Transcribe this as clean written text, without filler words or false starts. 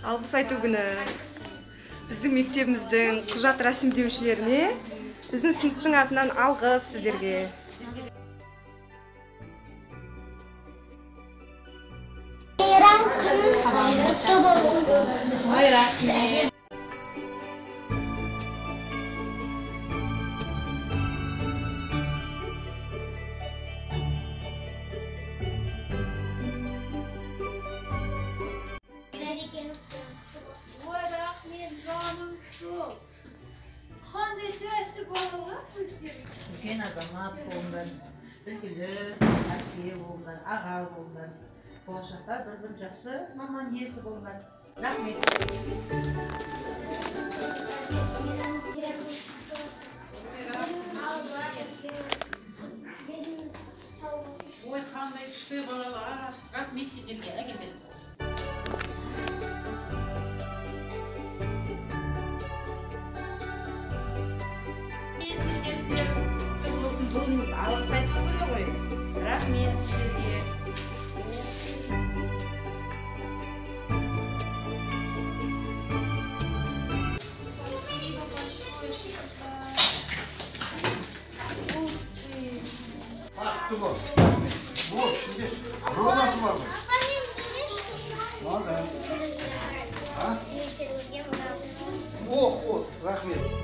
Алғыс айту күні біздің мектебіміздің құжат рәсімдеушілеріне біздің сыныптың атынан алғыс сіздерге. Үлкен азамат болыңдар, үлгілі, әке болыңдар, аға болыңдар. Болашақта бір жақсы маман иесі болыңдар. Рахмет. Ой, қандай күшті балалар. Рахмет сендерге, әкелмеді. Алғыс айту керек ғой. Рахмет сіздерге. Спасибо большое, что Ах ты вот. Вот, сидишь. Ровно смогу. Ну да. А? Ох, вот, рахмет.